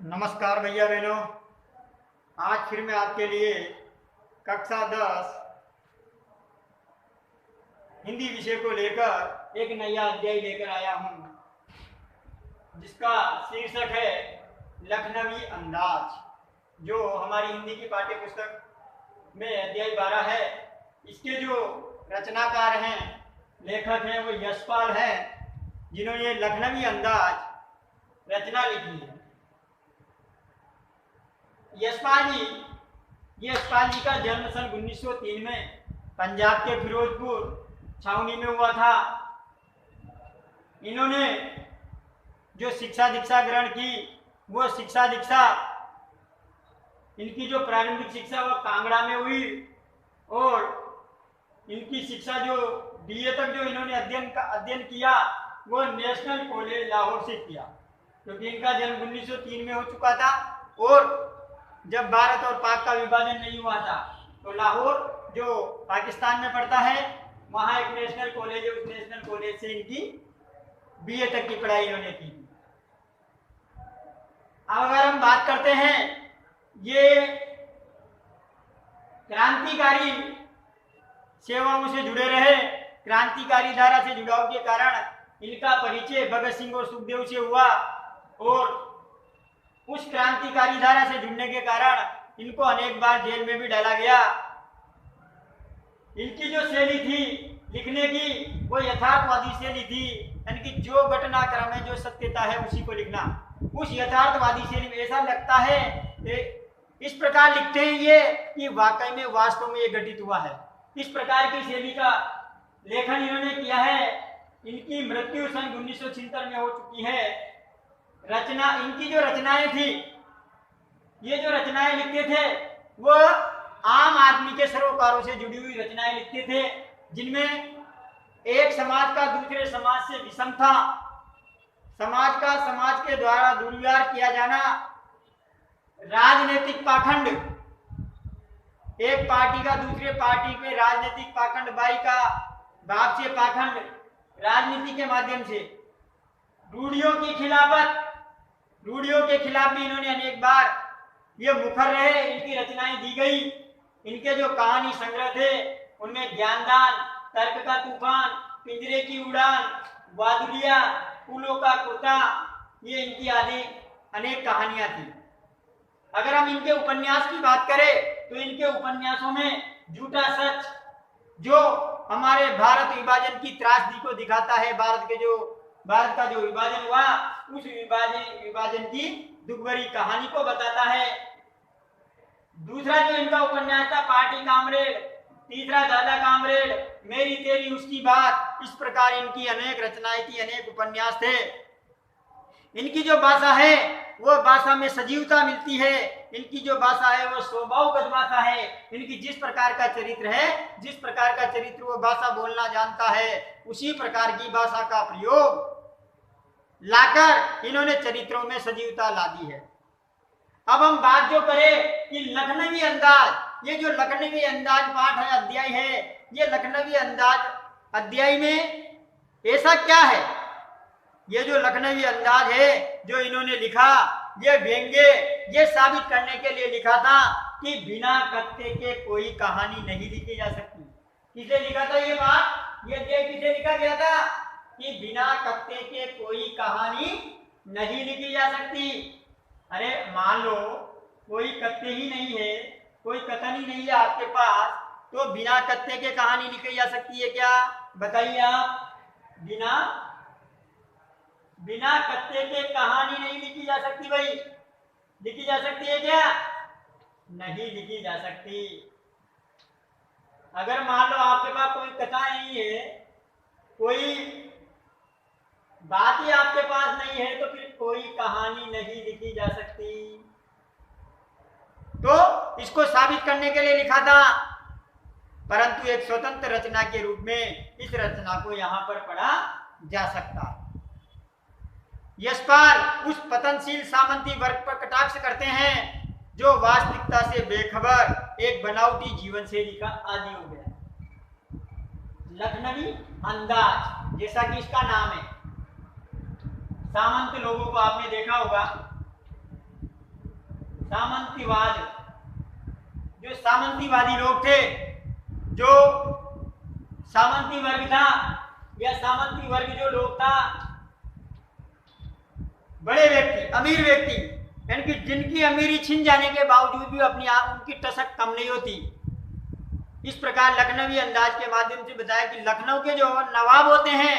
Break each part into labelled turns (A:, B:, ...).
A: नमस्कार भैया बहनों। आज फिर मैं आपके लिए कक्षा 10 हिंदी विषय को लेकर एक नया अध्याय लेकर आया हूँ, जिसका शीर्षक है लखनवी अंदाज। जो हमारी हिंदी की पाठ्य पुस्तक में अध्याय 12 है। इसके जो रचनाकार हैं, लेखक हैं, वो यशपाल हैं, जिन्होंने लखनवी अंदाज रचना लिखी है। यशपाल जी का जन्म सन 1903 में पंजाब के फिरोजपुर छावनी में हुआ था। इन्होंने जो शिक्षा दीक्षा ग्रहण की, वो शिक्षा दीक्षा, इनकी जो प्रारंभिक शिक्षा वह कांगड़ा में हुई और इनकी शिक्षा जो बीए तक जो इन्होंने अध्ययन किया वो नेशनल कॉलेज लाहौर से किया, क्योंकि इनका जन्म 1903 में हो चुका था। और जब भारत और पाक का विभाजन नहीं हुआ था तो लाहौर जो पाकिस्तान में पड़ता है, वहाँ एक नेशनल कॉलेज है। उस नेशनल कॉलेज से इनकी बीए तक की पढ़ाई इन्होंने की। अब अगर हम बात करते हैं, ये क्रांतिकारी सेवाओं से जुड़े रहे, क्रांतिकारी धारा से जुड़ाव के कारण इनका परिचय भगत सिंह और सुखदेव से हुआ और उस क्रांतिकारी धारा से जुड़ने के कारण इनको अनेक बार जेल में भी डाला गया। इनकी जो शैली थी लिखने की, वो यथार्थवादी शैली थी, यानी कि जो घटनाक्रम है, जो सत्यता है, उसी को लिखना। उस यथार्थवादी शैली में ऐसा लगता है, इस प्रकार लिखते हैं ये कि वाकई में वास्तव में ये घटित हुआ है। इस प्रकार की शैली का लेखन इन्होंने किया है। इनकी मृत्यु सन 1976 में हो चुकी है। रचना, इनकी जो रचनाएं थी, ये जो रचनाएं लिखते थे वो आम आदमी के सरोकारों से जुड़ी हुई रचनाएं लिखते थे, जिनमें एक समाज का दूसरे समाज से विषम था, समाज का समाज के द्वारा दुर्व्यवहार किया जाना, राजनीतिक पाखंड, एक पार्टी का दूसरे पार्टी पे राजनीतिक पाखंड, भाई का बाप से पाखंड, राजनीति के माध्यम से रूढ़ियों की खिलाफत, रूढ़ियों के खिलाफ भी इन्होंने अनेक बार ये मुखर रहे। इनकी रचनाएं दी गई। इनके जो कहानी संग्रह थे उनमें ज्ञानदान, तर्क का तूफान, पिंजरे की उड़ान, बादुलिया, फूलों का कुर्ता, ये इनकी आदि अनेक कहानियां थी। अगर हम इनके उपन्यास की बात करें तो इनके उपन्यासों में झूठा सच, जो हमारे भारत विभाजन की त्रासदी को दिखाता है, भारत का जो विभाजन हुआ, उस विभाजन की दुखभरी कहानी को बताता है। दूसरा जो इनका उपन्यास था पार्टी कामरेड, तीसरा दादा कामरेड, मेरी तेरी उसकी बात, इस प्रकार इनकी अनेक रचनाएं थी, अनेक उपन्यास थे। इनकी जो भाषा है वो भाषा में सजीवता मिलती है। इनकी जो भाषा है वो स्वभावगत भाषा है। इनकी जिस प्रकार का चरित्र है, जिस प्रकार का चरित्र वो भाषा बोलना जानता है, उसी प्रकार की भाषा का प्रयोग लाकर इन्होंने चरित्रों में सजीवता ला दी है। अब हम बात जो करें कि लखनवी अंदाज, ये जो लखनवी अंदाज पाठ है, अध्याय है, ये लखनवी अंदाज अध्याय में ऐसा क्या है? ये जो लखनवी अंदाज है जो इन्होंने लिखा, ये व्यंग्य, ये साबित करने के लिए लिखा था कि बिना कत्ते के कोई कहानी नहीं लिखी जा सकती। किसे लिखा था ये बात? ये अध्याय किसे लिखा गया था कि बिना कत्ते के कोई कहानी नहीं लिखी जा सकती। अरे मान लो कोई कत्ते ही नहीं है, कोई कथन ही नहीं है आपके पास, तो बिना कत्ते के कहानी लिखी जा सकती है क्या? बताइए आप। बिना कत्ते के कहानी नहीं लिखी जा सकती भाई। लिखी जा सकती है क्या? नहीं लिखी जा सकती। अगर मान लो आपके पास कोई कथा नहीं है, कोई बात ही आपके पास नहीं है, तो फिर कोई कहानी नहीं लिखी जा सकती। तो इसको साबित करने के लिए लिखा था, परंतु एक स्वतंत्र रचना के रूप में इस रचना को यहां पर पढ़ा जा सकता। यशपाल उस पतनशील सामंती वर्ग पर कटाक्ष करते हैं जो वास्तविकता से बेखबर एक बनावटी जीवन शैली का आदी हो गया। लखनवी अंदाज, जैसा कि इसका नाम है, सामंत लोगों को आपने देखा होगा सामंतीवाद, जो सामंतीवादी लोग थे, जो सामंती वर्ग था या सामंती वर्ग जो लोग था, बड़े व्यक्ति, अमीर व्यक्ति, यानी कि जिनकी अमीरी छिन जाने के बावजूद भी अपनी उनकी टसक कम नहीं होती। इस प्रकार लखनवी अंदाज के माध्यम से बताया कि लखनऊ के जो नवाब होते हैं,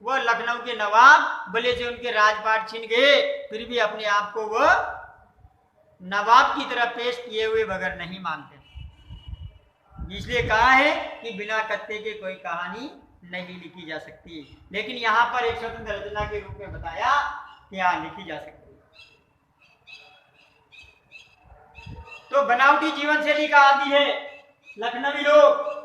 A: वो लखनऊ के नवाब भले से उनके राजपाट छिन गए, फिर भी अपने आप को वो नवाब की तरह पेश किए हुए बगैर नहीं मानते। इसलिए कहा है कि बिना कत्ते के कोई कहानी नहीं लिखी जा सकती, लेकिन यहाँ पर एक स्वतंत्र रचना के रूप में बताया कि हाँ लिखी जा सकती है। तो बनावटी जीवन शैली का आदी है लखनवी लोग।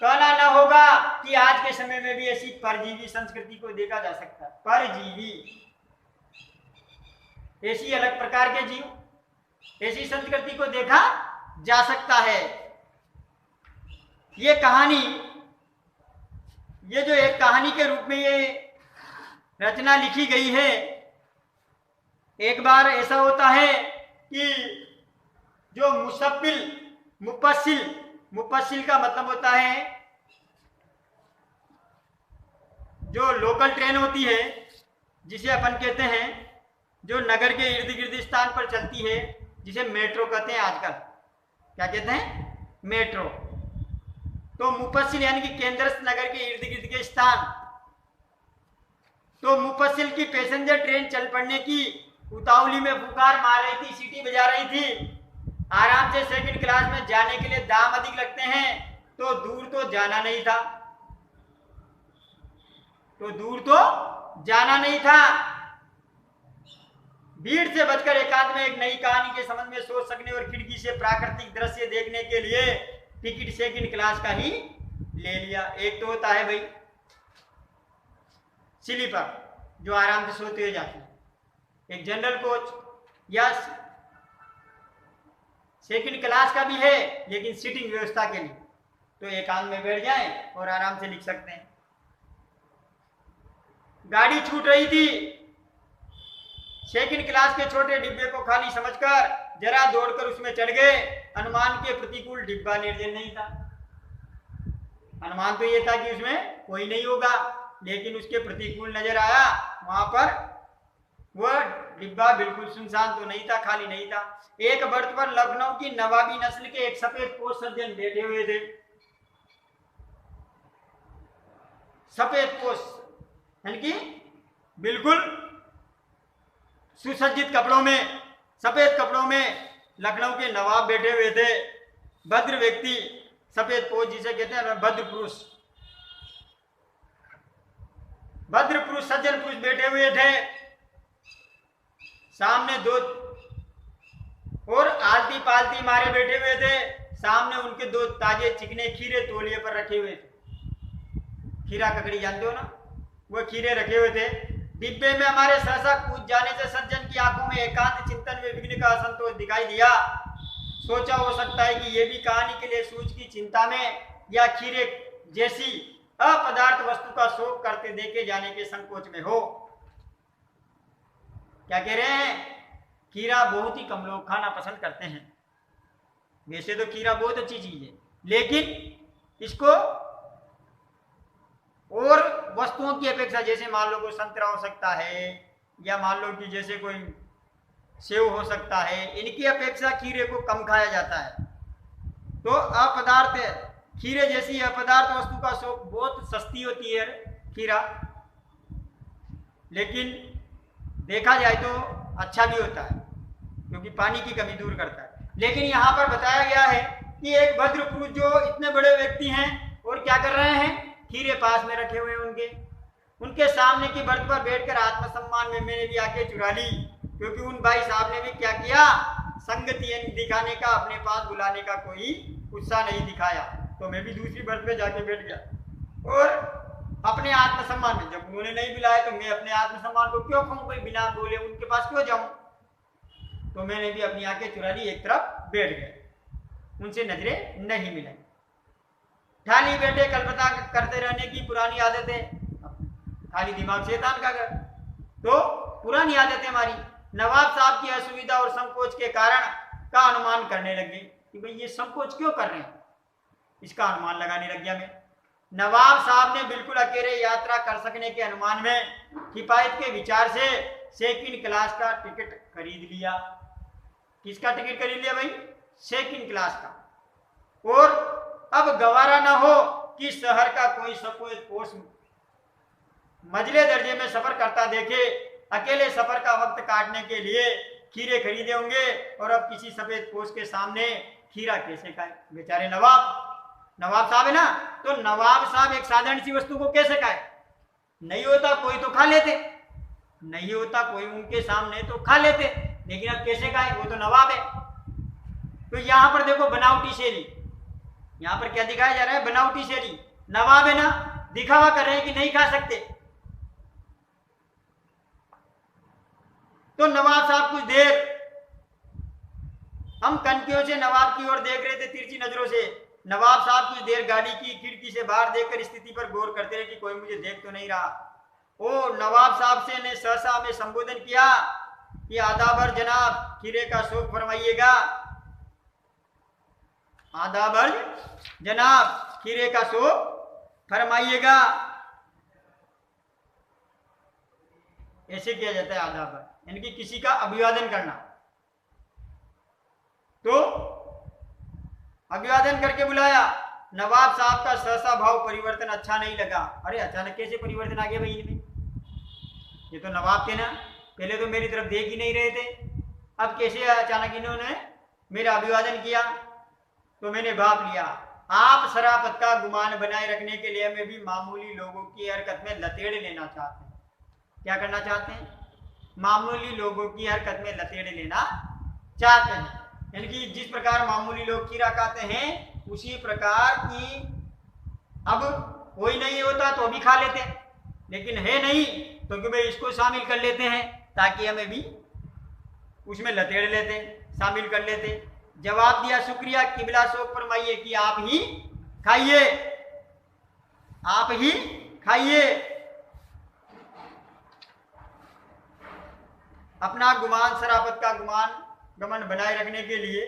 A: कहना न होगा कि आज के समय में भी ऐसी परजीवी संस्कृति को देखा जा सकता है। परजीवी, ऐसी अलग प्रकार के जीव, ऐसी संस्कृति को देखा जा सकता है। ये कहानी, ये जो एक कहानी के रूप में ये रचना लिखी गई है, एक बार ऐसा होता है कि जो मुफस्सिल का मतलब होता है जो लोकल ट्रेन होती है, जिसे अपन कहते हैं, जो नगर के इर्द गिर्द स्थान पर चलती है, जिसे मेट्रो कहते हैं आजकल। क्या कहते हैं? मेट्रो। तो मुफस्सिल यानी कि केंद्र नगर के इर्द गिर्द के स्थान। तो मुफस्सिल की पैसेंजर ट्रेन चल पड़ने की उतावली में पुकार मार रही थी, सीटी बजा रही थी। आराम से सेकंड क्लास में जाने के लिए दाम अधिक लगते हैं, तो दूर तो जाना नहीं था, भीड़ से बचकर एकांत में एक नई कहानी के संबंध में सोच सकने और खिड़की से प्राकृतिक दृश्य देखने के लिए टिकट सेकंड क्लास का ही ले लिया। एक तो होता है भाई स्लीपर, जो आराम से सोते हुए जाते हैं, एक जनरल कोच या सेकंड क्लास का भी है, लेकिन सीटिंग व्यवस्था के लिए, तो एकांत में बैठ जाएं और आराम से लिख सकते हैं। गाड़ी छूट रही थी, सेकंड क्लास के छोटे डिब्बे को खाली समझकर जरा दौड़कर उसमें चढ़ गए। अनुमान के प्रतिकूल डिब्बा निर्जन नहीं था। अनुमान तो ये था कि उसमें कोई नहीं होगा, लेकिन उसके प्रतिकूल नजर आया। वहां पर वह डिब्बा बिल्कुल सुनसान तो नहीं था, खाली नहीं था। एक बर्थ पर लखनऊ की नवाबी नस्ल के एक सफेद पोश सज्जन बैठे हुए थे। सफेद पोश यानी कि बिल्कुल सुसज्जित कपड़ों में, सफेद कपड़ों में लखनऊ के नवाब बैठे हुए थे। भद्र व्यक्ति, सफेद पोश जिसे कहते हैं भद्र पुरुष, सज्जन पुरुष बैठे हुए थे। सामने दो और आलती पालती मारे बैठे हुए थे। सामने उनके दो ताजे चिकने खीरे तौलिए पर रखे हुए थे। खीरा ककड़ी जानते हो ना, वो खीरे रखे हुए थे। डिब्बे में हमारे सहसा कूद जाने से सज्जन की आंखों में एकांत चिंतन में विघ्न का असंतोष दिखाई दिया। सोचा हो सकता है कि ये भी कहानी के लिए सूझ की चिंता में या खीरे जैसी अपदार्थ वस्तु का शोक करते देखे जाने के संकोच में हो। क्या कह रहे हैं? खीरा बहुत ही कम लोग खाना पसंद करते हैं। वैसे तो खीरा बहुत अच्छी चीज है, लेकिन इसको और वस्तुओं की अपेक्षा, जैसे मान लो कोई संतरा हो सकता है, या मान लो कि जैसे कोई सेव हो सकता है, इनकी अपेक्षा खीरे को कम खाया जाता है। तो अपदार्थ खीरे जैसी अपदार्थ वस्तु का शौक बहुत सस्ती होती है खीरा, लेकिन देखा जाए तो अच्छा भी होता है, क्योंकि पानी की कमी दूर करता है। लेकिन यहाँ पर बताया गया है कि एक भद्र पुरुष जो इतने बड़े व्यक्ति हैं और क्या कर रहे हैं, खीरे पास में रखे हुए उनके सामने की बर्थ पर बैठकर आत्मसम्मान में मैंने भी आके चुरा ली, क्योंकि उन भाई साहब ने भी क्या किया, संगति दिखाने का, अपने पास बुलाने का कोई उत्साह नहीं दिखाया। तो मैं भी दूसरी बर्थ पे जाके बैठ गया और अपने आत्मसम्मान में, जब उन्होंने नहीं बुलाया तो मैं अपने आत्मसम्मान को क्यों खाऊं, कोई बिना बोले उनके पास क्यों जाऊं। तो मैंने भी अपनी आंखें चुरा ली, एक तरफ बैठ गए, उनसे नजरें नहीं मिलाई। खाली बैठे कल्पना करते रहने की पुरानी आदतें, खाली दिमाग शैतान का घर, तो पुरानी आदतें हमारी नवाब साहब की असुविधा और संकोच के कारण का अनुमान करने लगे कि भाई ये संकोच क्यों कर रहे हैं, इसका अनुमान लगाने लग गया मैं। नवाब साहब ने बिल्कुल अकेले यात्रा कर सकने के अनुमान में किफायत के विचार से सेकंड क्लास का टिकट खरीद लिया। किसका टिकट खरीद लिया भाई? सेकंड क्लास का। और अब गवारा न हो कि शहर का कोई सफेद पोष मजले दर्जे में सफर करता देखे, अकेले सफर का वक्त काटने के लिए खीरे खरीदे होंगे और अब किसी सफेद पोष के सामने खीरा कैसे खाए? बेचारे नवाब साहब है ना, तो नवाब साहब एक साधारण सी वस्तु को कैसे खाए? नहीं होता कोई तो खा लेते, नहीं होता कोई उनके सामने तो खा लेते, लेकिन अब कैसे खाए? वो तो नवाब है। तो यहां पर देखो बनावटी शैली, यहां पर क्या दिखाया जा रहा है? बनावटी शैली। नवाब है ना, दिखावा कर रहे हैं कि नहीं खा सकते। तो नवाब साहब कुछ देर हम कनकियों से नवाब की ओर देख रहे थे, तिरछी नजरों से। नवाब साहब कुछ देर गाड़ी की खिड़की से बाहर देखकर स्थिति पर गौर करते रहे कि कोई मुझे देख तो नहीं रहा। ओ नवाब साहब से ने सहसा में संबोधन किया कि आदाबर जनाब, खीरे का शौक फरमाइएगा। आदाबर जनाब, खीरे का शौक फरमाइएगा। ऐसे किया जाता है आदाबर, यानी कि किसी का अभिवादन करना। तो अभिवादन करके बुलाया। नवाब साहब का सहसा भाव परिवर्तन अच्छा नहीं लगा। अरे अचानक कैसे परिवर्तन आ गया भाई इनमें? ये तो नवाब थे ना, पहले तो मेरी तरफ देख ही नहीं रहे थे, अब कैसे अचानक इन्होंने मेरा अभिवादन किया? तो मैंने भाप लिया आप शराफत का गुमान बनाए रखने के लिए हमें भी मामूली लोगों की हरकत में लतेड़ लेना चाहते हैं। क्या करना चाहते हैं? मामूली लोगों की हरकत में लतेड़ लेना चाहते हैं। यानी कि जिस प्रकार मामूली लोग खीरा खाते हैं, उसी प्रकार की अब कोई नहीं होता तो भी खा लेते, लेकिन है नहीं तो कि भाई इसको शामिल कर लेते हैं ताकि हमें भी उसमें लतेड़ लेते, शामिल कर लेते। जवाब दिया शुक्रिया, किबला शौक फरमाइए कि आप ही खाइए, आप ही खाइए। अपना गुमान, शराफत का गमन बनाए रखने के लिए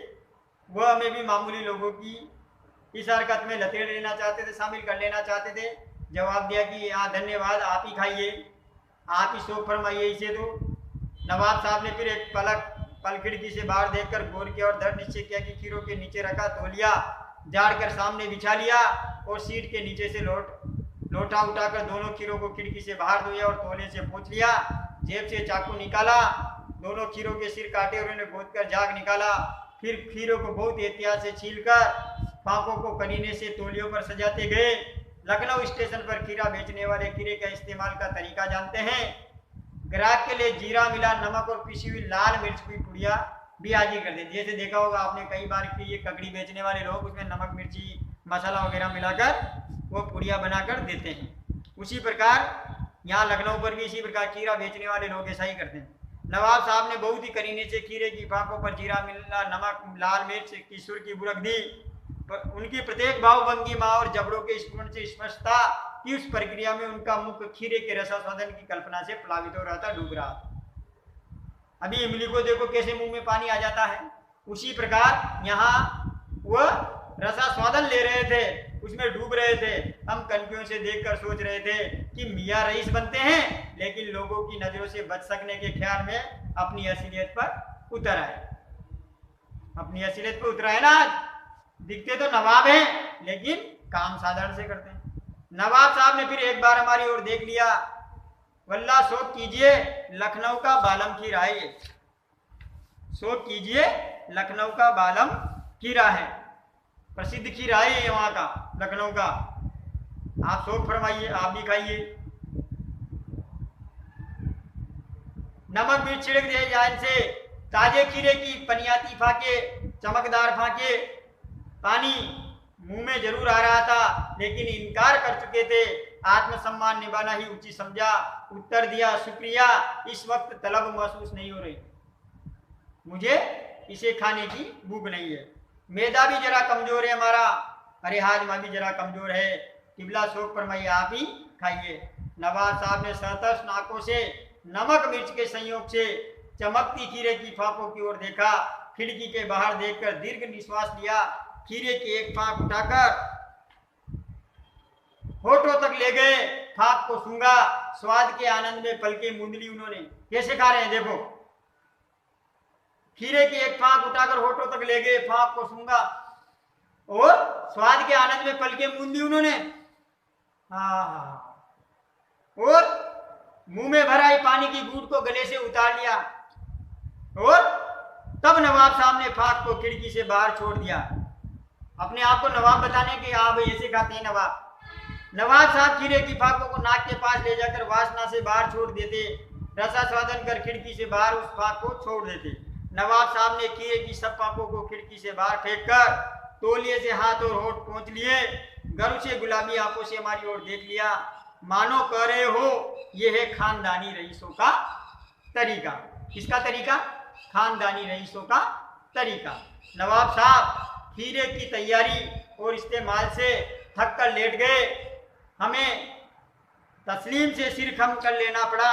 A: वह हमें भी मामूली लोगों की इस हरकत में लतेड़ लेना चाहते थे, शामिल कर लेना चाहते थे। जवाब दिया कि हाँ धन्यवाद, आप ही खाइए, आप ही शौक फरमाइए इसे। तो नवाब साहब ने फिर एक पल खिड़की से बाहर देखकर गौर किया और दृढ़ निश्चय किया कि खीरों के नीचे रखा तौलिया झाड़ कर सामने बिछा लिया और सीट के नीचे से लोटा उठाकर दोनों खीरों को खिड़की से बाहर धोया और तौलिए से पोंछ लिया। जेब से चाकू निकाला, दोनों खीरों के सिर काटे और उन्हें गोद कर झाग निकाला। फिर खीरों को बहुत एहतियात से छीलकर फांकों को करीने से तौलियों पर सजाते गए। लखनऊ स्टेशन पर खीरा बेचने वाले खीरे का इस्तेमाल का तरीका जानते हैं। ग्राहक के लिए जीरा मिला नमक और पिसी हुई लाल मिर्च की पुड़िया भी हाजिर कर देती है। जैसे देखा होगा आपने कई बार कि ये ककड़ी बेचने वाले लोग उसमें नमक मिर्ची मसाला वगैरह मिलाकर वो पुड़िया बनाकर देते हैं। उसी प्रकार यहाँ लखनऊ पर भी इसी प्रकार खीरा बेचने वाले लोग ऐसा ही करते हैं। नवाब साहब ने बहुत ही करीने से खीरे की फांकों पर जीरा मिला नमक लाल मिर्च की सुर की बुरक दी। उनकी प्रत्येक भावभंगिमा और जबड़ों के स्फुरण से स्पष्ट था कि उस प्रक्रिया में उनका मुख खीरे के रसास्वादन की कल्पना से प्लावित हो रहा था, डूब रहा था। अभी इमली को देखो कैसे मुंह में पानी आ जाता है, उसी प्रकार यहाँ वह रसास्वादन ले रहे थे, उसमें डूब रहे थे। हम कनकियों से देखकर सोच रहे थे कि मियाँ रईस बनते हैं, लेकिन लोगों की नजरों से बच सकने के ख्याल में अपनी असलियत पर उतर आए। अपनी असलियत पर उतर आए ना। दिखते तो नवाब हैं लेकिन काम साधारण से करते हैं। नवाब साहब ने फिर एक बार हमारी ओर देख लिया। वल्ला शौक कीजिए, लखनऊ का बालम खीरा है ये। शौक कीजिए, लखनऊ का बालम खीरा है, प्रसिद्ध खीरा है ये वहां का, लखनऊ का। आप शौक फरमाइए, आप भी खाइए। नमक मिर्च छिड़क दिए जान से ताजे खीरे की पनियाती फाके, चमकदार फाके। पानी मुंह में जरूर आ रहा था लेकिन इनकार कर चुके थे। आत्मसम्मान निभाना ही उचित समझा। उत्तर दिया शुक्रिया, इस वक्त तलब महसूस नहीं हो रही, मुझे इसे खाने की भूख नहीं है। मैदा भी जरा कमजोर है हमारा, अरे हाजमा भी जरा कमजोर है। किबला शौक फरमाइए, आप ही खाइए। नवाब साहब ने सहतश नाकों से नमक मिर्च के संयोग से चमकती खीरे की फाकों की ओर देखा। खिड़की के बाहर देखकर दीर्घ निश्वास लिया। खीरे की एक फाक उठाकर होठों तक ले गए। फाक को सूंघा। स्वाद के आनंद में पलकें मूंद ली उन्होंने। कैसे खा रहे हैं देखो। खीरे की एक फाक उठाकर होठों तक ले गए, फाक को सूंघा और स्वाद के आनंद में पलकें मूंद ली उन्होंने। और मुंह में भरा ही पानी की घूंट को गले से उतार लिया और तब नवाब साहब ने फाक को खिड़की से बाहर छोड़ दिया। अपने आप को नवाब बताने के आप ऐसे खाते हैं नवाब। नवाब साहब खीरे की फाकों को नाक के पास ले जाकर वासना से बाहर छोड़ देते। रसा स्वादन कर खिड़की से बाहर उस फाक को छोड़ देते। नवाब साहब ने खीरे की सब फाकों को खिड़की से बाहर फेंककर तौलिए से हाथ और होठ पोंछ लिए। गर्व से गुलाबी आंखों से हमारी ओर देख लिया, मानो कह रहे हो ये है खानदानी रईसों का तरीका। किसका तरीका? खानदानी रईसों का तरीका। नवाब साहब खीरे की तैयारी और इस्तेमाल से थक कर लेट गए। हमें तस्लीम से सिर खम कर लेना पड़ा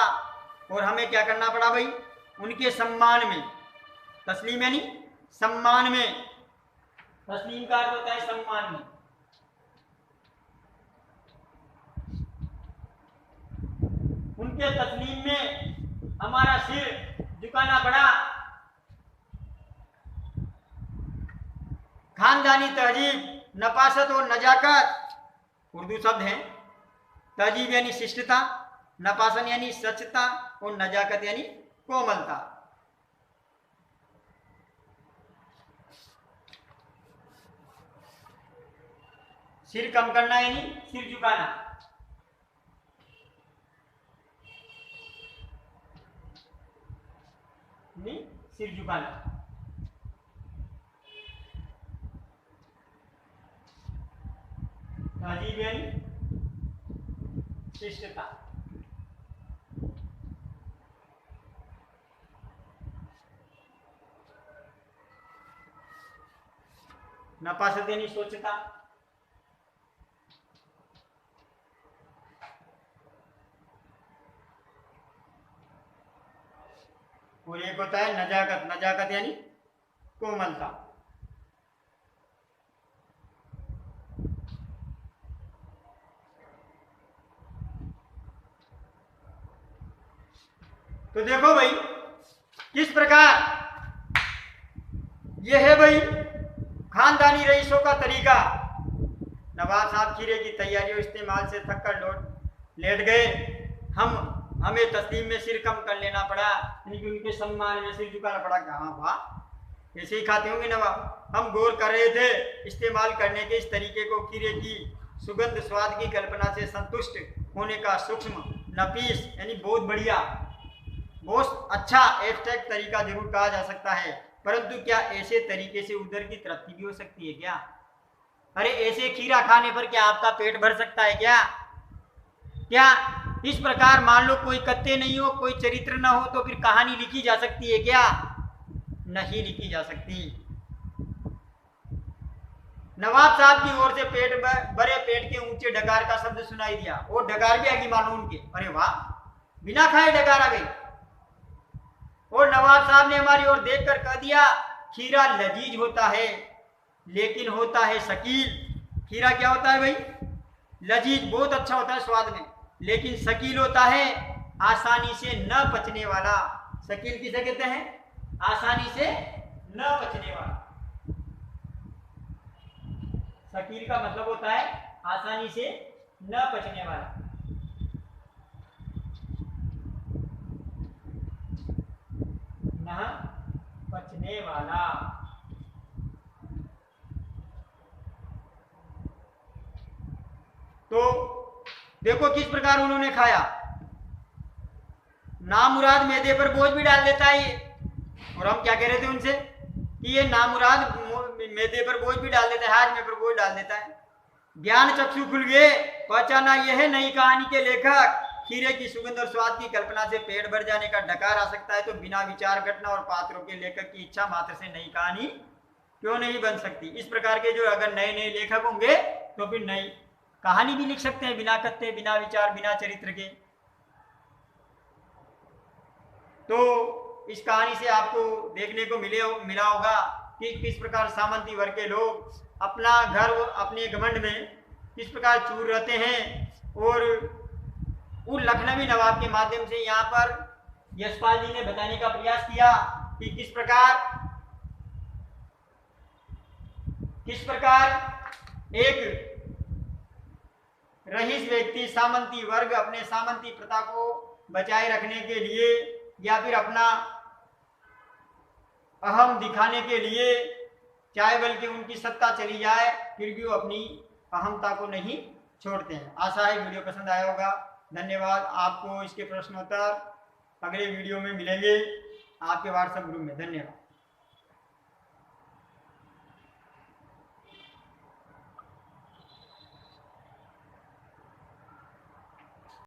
A: और हमें क्या करना पड़ा भाई? उनके सम्मान में, तस्लीम यानी सम्मान में, तस्लीम का अर्थ होता है सम्मान में। उनके तस्लीम में हमारा सिर झुकाना पड़ा। खानदानी तहजीब, नफासत और नजाकत उर्दू शब्द हैं। तहजीब यानी शिष्टता, नफासन यानी स्वच्छता और नजाकत यानी कोमलता। सिर कम करना यानी सिर झुकाना। सिर झुकाना। तहजीब यानी शिष्टता। नफासत यानी स्वच्छता। और एक होता है नजाकत। नजाकत यानी कोमलता। तो देखो भाई किस प्रकार यह है भाई खानदानी रईसों का तरीका। नवाब साहब खीरे की तैयारी और इस्तेमाल से थक कर लेट गए। हमें तस्लीम में सिर कम कर लेना पड़ा, यानी उनके सम्मान में सिर झुकाना पड़ा। हाँ वाह, ऐसे ही खाते होंगे नवाब। हम गौर कर रहे थे इस्तेमाल करने के इस तरीके को। खीरे की सुगंध स्वाद की कल्पना से संतुष्ट होने का सूक्ष्म, नफीस यानी बहुत बढ़िया, बहुत अच्छा एब्स्ट्रैक्ट तरीका जरूर कहा जा सकता है। परंतु क्या ऐसे तरीके से उधर की तृप्ति भी हो सकती है क्या? अरे ऐसे खीरा खाने पर क्या आपका पेट भर सकता है क्या? क्या इस प्रकार मान लो कोई कत्ते नहीं हो, कोई चरित्र ना हो, तो फिर कहानी लिखी जा सकती है क्या? नहीं लिखी जा सकती। नवाब साहब की ओर से बड़े पेट के ऊंचे डकार का शब्द सुनाई दिया। और डकार भी आ गई मानो उनके। अरे वाह, बिना खाए डकार आ गई। और नवाब साहब ने हमारी ओर देखकर कह दिया, खीरा लजीज होता है लेकिन होता है शकील। खीरा क्या होता है भाई? लजीज, बहुत अच्छा होता है स्वाद में, लेकिन शकील होता है आसानी से न पचने वाला। शकील किसे कहते हैं? आसानी से न पचने वाला। शकील का मतलब होता है आसानी से न पचने वाला। न पचने वाला। तो देखो किस प्रकार उन्होंने खाया। नामुराद मैदे पर बोझ भी डाल देता है ये। और हम क्या कह रहे थे उनसे कि ये नामुराद मैदे पर बोझ भी डाल देता है, हाजमे पर बोझ डाल देता है। ज्ञान चक्षु खुल गए, पहचाना यह है नई कहानी के लेखक। खीरे की सुगंध और स्वाद की कल्पना से पेट भर जाने का डकार आ सकता है, तो बिना विचार, घटना और पात्रों के लेखक की इच्छा मात्र से नई कहानी क्यों नहीं बन सकती? इस प्रकार के जो अगर नए नए लेखक होंगे तो फिर नई कहानी भी लिख सकते हैं, बिना कत्ते, बिना विचार, बिना चरित्र के। तो इस कहानी से आपको देखने को मिला होगा कि किस प्रकार सामंती वर्ग के लोग अपना गर्व, अपने घमंड में किस प्रकार चूर रहते हैं। और उन लखनवी नवाब के माध्यम से यहाँ पर यशपाल जी ने बताने का प्रयास किया कि किस प्रकार एक रईस व्यक्ति, सामंती वर्ग अपने सामंती प्रथा को बचाए रखने के लिए या फिर अपना अहम दिखाने के लिए, चाहे बल्कि उनकी सत्ता चली जाए, फिर भी वो अपनी अहमता को नहीं छोड़ते हैं। आशा है वीडियो पसंद आया होगा। धन्यवाद। आपको इसके प्रश्नोत्तर अगले वीडियो में मिलेंगे आपके व्हाट्सएप ग्रुप में। धन्यवाद।